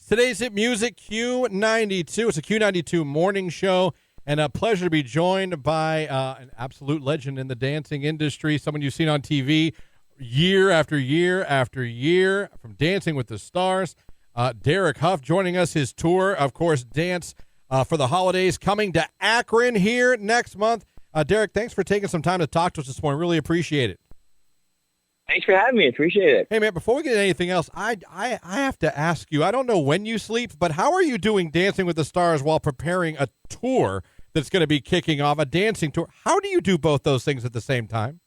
Today's hit music, Q92. It's a Q92 Morning Show, and a pleasure to be joined by an absolute legend in the dancing industry, someone you've seen on TV year after year after year, from Dancing with the Stars. Derek Hough joining us, his tour, of course, Dance for the Holidays, coming to Akron here next month. Derek, thanks for taking some time to talk to us this morning. Really appreciate it. Thanks for having me. Appreciate it. Hey, man, before we get into anything else, I have to ask you, I don't know when you sleep, but how are you doing Dancing with the Stars while preparing a tour that's going to be kicking off, a dancing tour? How do you do both those things at the same time?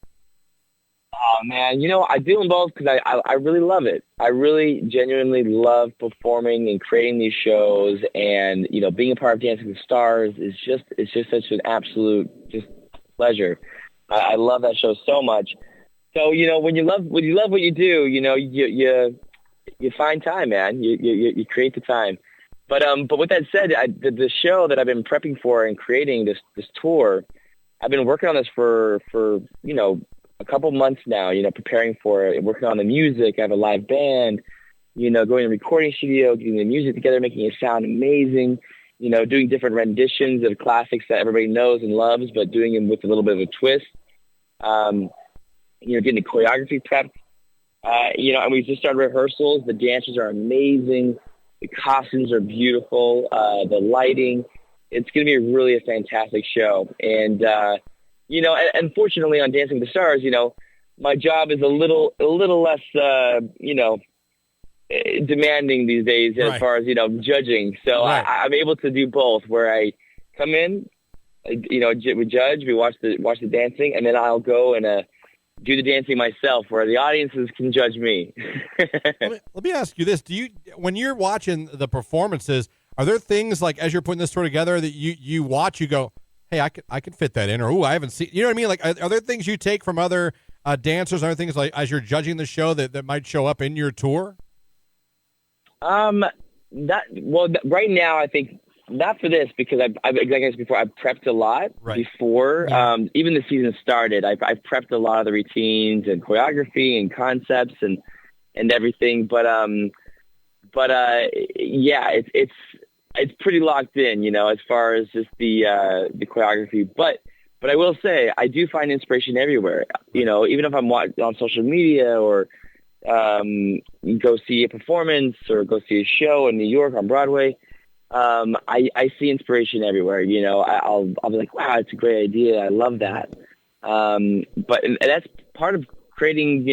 Oh, man, I do them both because I really love it. I really genuinely love performing and creating these shows, and, being a part of Dancing with the Stars is just such an absolute just pleasure. I love that show so much. So, when you love what you do, you find time, man. You create the time. But with that said, the show that I've been prepping for and creating this tour, I've been working on this for a couple months now. Preparing for it, working on the music. I have a live band. Going to the recording studio, getting the music together, making it sound amazing. Doing different renditions of classics that everybody knows and loves, but doing them with a little bit of a twist. Getting the choreography prepped, and we just started rehearsals. The dancers are amazing. The costumes are beautiful. The lighting, it's going to be really a fantastic show. And, unfortunately on Dancing with the Stars, my job is a little less, demanding these days as far as, judging. So I'm able to do both, where I come in, we judge, we watch the dancing, and then I'll go and, do the dancing myself, where the audiences can judge me. Let me ask you this. When you're watching the performances, are there things like, as you're putting this tour together, that you watch, you go, hey, I can fit that in, or, ooh, I haven't seen, you know what I mean? Like, are there things you take from other dancers, other things like as you're judging the show that might show up in your tour? Right now, I think not for this, because like I said before, I've prepped a lot before. Yeah. Even the season started, I've prepped a lot of the routines and choreography and concepts and everything. But it's pretty locked in, as far as just the choreography. But I will say, I do find inspiration everywhere. Even if I'm on social media or go see a performance or go see a show in New York on Broadway. I see inspiration everywhere. I'll be like, wow, it's a great idea. I love that. But that's part of creating,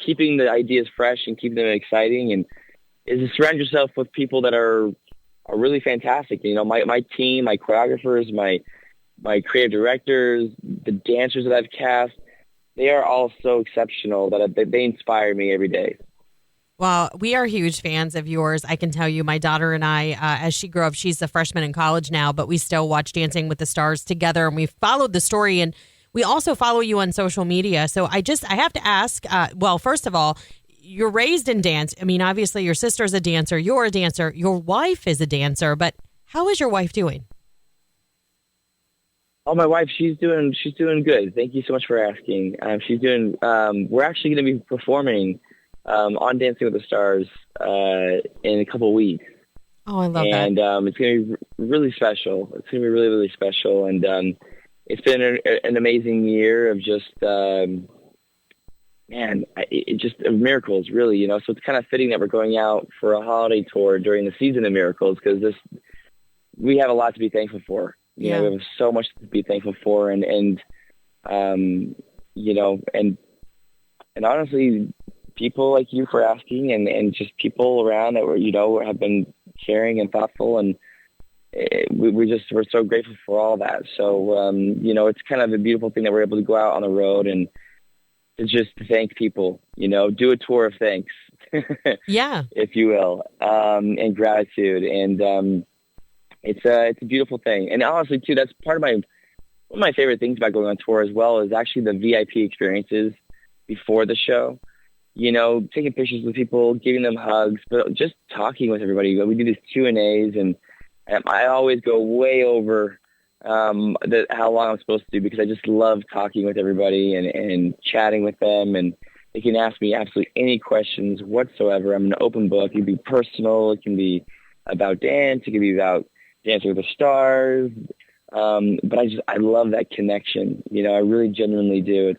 keeping the ideas fresh and keeping them exciting, and is to surround yourself with people that are really fantastic. My team, my choreographers, my creative directors, the dancers that I've cast, they are all so exceptional that they inspire me every day. Well, we are huge fans of yours. I can tell you, my daughter and I, as she grew up, she's a freshman in college now, but we still watch Dancing with the Stars together, and we followed the story, and we also follow you on social media. So I have to ask, first of all, you're raised in dance. I mean, obviously your sister's a dancer, you're a dancer, your wife is a dancer, but how is your wife doing? Oh, my wife, she's doing good. Thank you so much for asking. She's doing, we're actually going to be performing on Dancing with the Stars in a couple of weeks. Oh, I love that. And it's going to be really special. It's going to be really, really special. And it's been an amazing year of just, just miracles, really. So it's kind of fitting that we're going out for a holiday tour during the season of miracles, because we have a lot to be thankful for. We have so much to be thankful for. And honestly, people like you for asking, and just people around that were, have been caring and thoughtful, and we're so grateful for all that. So, it's kind of a beautiful thing that we're able to go out on the road and to just thank people, do a tour of thanks, if you will, and gratitude. And it's a beautiful thing. And honestly, too, that's part of one of my favorite things about going on tour as well, is actually the VIP experiences before the show. Taking pictures with people, giving them hugs, but just talking with everybody. We do these Q&As, and I always go way over how long I'm supposed to do, because I just love talking with everybody and chatting with them, and they can ask me absolutely any questions whatsoever. I'm an open book. It can be personal. It can be about dance. It could be about Dancing with the Stars. But I love that connection. You know, I really genuinely do.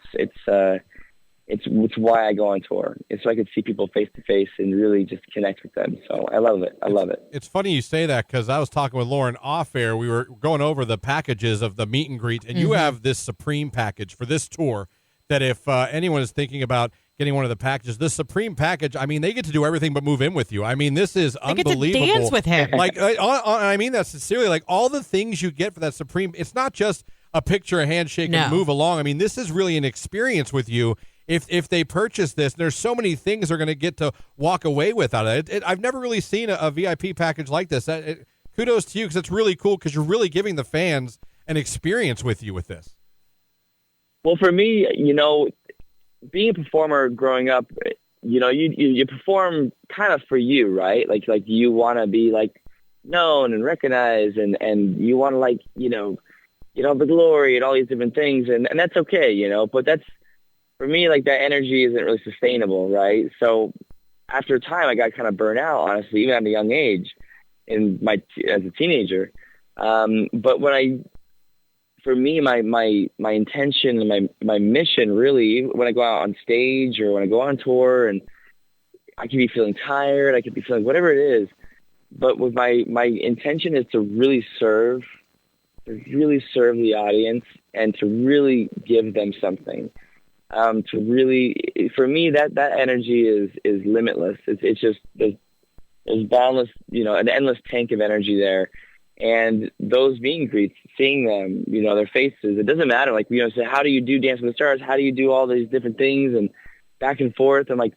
It's why I go on tour. It's so I could see people face to face and really just connect with them. So I love it. I love it. It's funny you say that because I was talking with Lauren off air. We were going over the packages of the meet and greet, and you have this Supreme package for this tour that if anyone is thinking about getting one of the packages, this Supreme package, I mean, they get to do everything but move in with you. I mean, this is unbelievable. They get to dance with him. Like, I mean that sincerely. Like, all the things you get for that Supreme, it's not just a picture, a handshake, and move along. I mean, this is really an experience with you. If they purchase this, there's so many things they're going to get to walk away with out of it. I've never really seen a VIP package like this. Kudos to you because it's really cool because you're really giving the fans an experience with you with this. Well, for me, you know, being a performer growing up, you know, you perform kind of for you, right? Like you want to be like known and recognized and you want to like, you know, the glory and all these different things. And that's okay, you know, but that's, for me, like that energy isn't really sustainable, right? So after a time, I got kind of burnt out, honestly, even at a young age as a teenager. But for me, my intention and my mission really, when I go out on stage or when I go on tour, and I could be feeling tired, I could be feeling whatever it is, but with my intention is to really serve the audience and to really give them something. To really, for me, that energy is limitless. It's just there's boundless, you know, an endless tank of energy there. And those meet and greets, seeing them, you know, their faces, it doesn't matter. Like, you know, say, how do you do Dance with the Stars? How do you do all these different things and back and forth? And like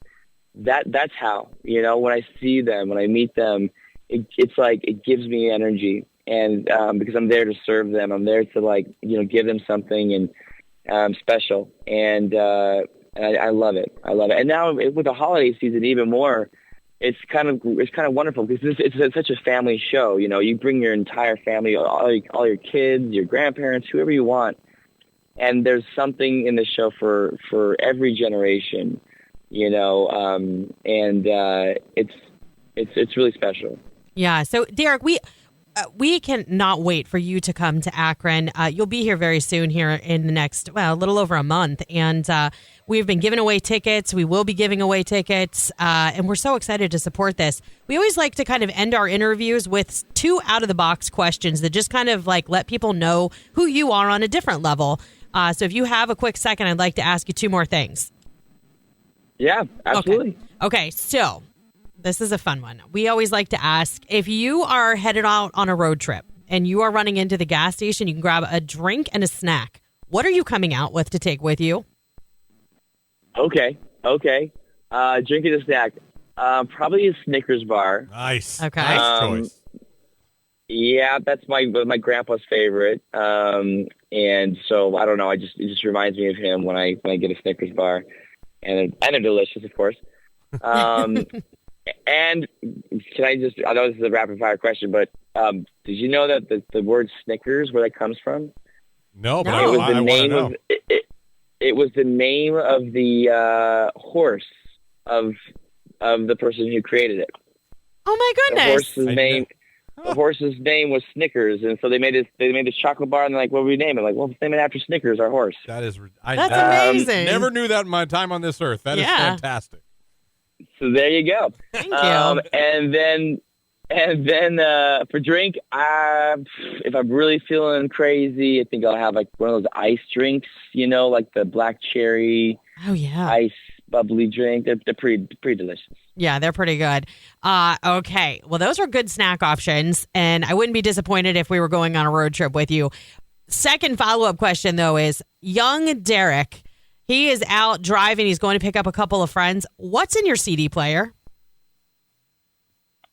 that's how, you know, when I see them, when I meet them, it's like it gives me energy. And because I'm there to serve them, I'm there to like, you know, give them something and special, and I love it. I love it. And now with the holiday season, even more, it's kind of wonderful because it's such a family show. You know, you bring your entire family, all your kids, your grandparents, whoever you want, and there's something in the show for every generation. You know, and it's really special. Yeah. So Derek, we cannot wait for you to come to Akron. You'll be here very soon here in the next, a little over a month. And we've been giving away tickets. We will be giving away tickets. And we're so excited to support this. We always like to kind of end our interviews with 2 out-of-the-box questions that just kind of like let people know who you are on a different level. So if you have a quick second, I'd like to ask you 2 more things. Yeah, absolutely. Okay, so this is a fun one. We always like to ask, if you are headed out on a road trip and you are running into the gas station, you can grab a drink and a snack. What are you coming out with to take with you? Okay. Drink and a snack. Probably a Snickers bar. Nice. Okay. Nice choice. Yeah, that's my grandpa's favorite. And so I don't know. It just reminds me of him when I get a Snickers bar, and they're delicious, of course. And can I know this is a rapid fire question, but did you know that the word Snickers, where that comes from? No, but it was the name of it was the name of the horse of the person who created it. Oh my goodness! The horse's name was Snickers, and so they made this chocolate bar, and they're like, "What do we name it?" Like, well, let's name it after Snickers, our horse. That's amazing. Never knew that in my time on this earth. That is fantastic. So there you go. Thank you. And then for drink, if I'm really feeling crazy, I think I'll have like one of those ice drinks, you know, like the black cherry. Oh yeah. Ice bubbly drink. They're pretty delicious. Yeah, they're pretty good. Okay. Well, those are good snack options, and I wouldn't be disappointed if we were going on a road trip with you. Second follow-up question, though, is young Derek. He is out driving. He's going to pick up a couple of friends. What's in your CD player?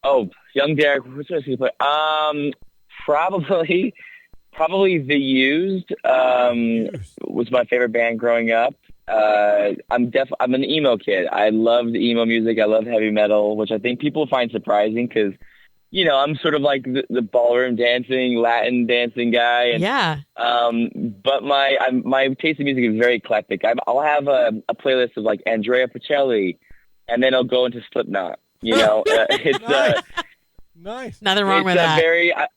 Oh, young Derek. What's my CD player? Probably The Used. Was my favorite band growing up. I'm an emo kid. I love the emo music. I love heavy metal, which I think people find surprising because, you know, I'm sort of like the ballroom dancing, Latin dancing guy. And, yeah. But my taste in music is very eclectic. I'll have a playlist of like Andrea Bocelli, and then I'll go into Slipknot. You know, it's Nice. Nothing wrong with It's that.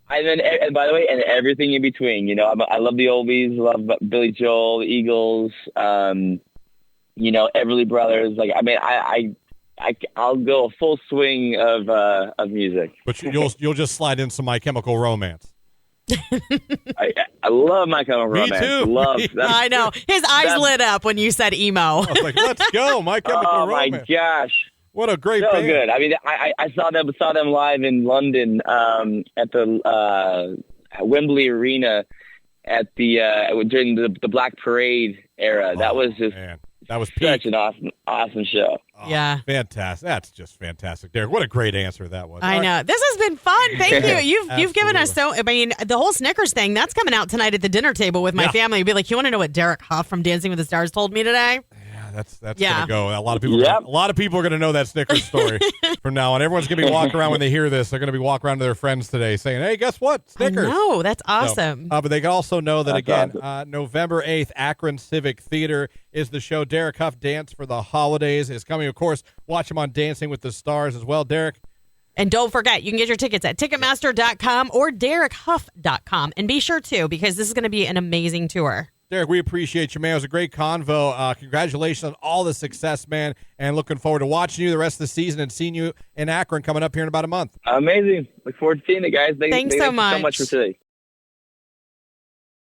and by the way, and everything in between. I love the oldies, love Billy Joel, the Eagles, Everly Brothers. Like, I mean, I'll go a full swing of music. But you'll just slide in some My Chemical Romance. I love My Chemical Me Romance. too. Love Me that. I know. His eyes lit up when you said emo. I was like, let's go, My Chemical Oh Romance. my gosh. What a great So band. good. I mean, I saw them live in London at the Wembley Arena at the during the Black Parade era. That was just Man. That was such peak. an awesome show. Oh, Yeah. Fantastic. That's just fantastic, Derek. What a great answer that was. I All know. This has been fun. Thank you. You've given us Absolutely. I mean, the whole Snickers thing, that's coming out tonight at the dinner table with my Yeah. family. Be like, you want to know what Derek Hough from Dancing with the Stars told me today? Yeah, that's Yeah. gonna go. A lot of people. Yep. A lot of people are gonna know that Snickers story from now on. Everyone's gonna be walking around when they hear this. They're gonna be walking around to their friends today, saying, "Hey, guess what? Snickers." No, that's So, awesome. but they can also know that, That's again, awesome. November 8th, Akron Civic Theater is the show. Derek Hough Dance for the Holidays is coming. Of course, watch him on Dancing with the Stars as well. Derek, And don't forget, you can get your tickets at Ticketmaster.com or DerekHuff.com. And be sure to, because this is going to be an amazing tour. Derek, we appreciate you, man. It was a great convo. Congratulations on all the success, man, and looking forward to watching you the rest of the season and seeing you in Akron coming up here in about a month. Amazing. Look forward to seeing it, guys. Thanks so Thank you so much. much for today.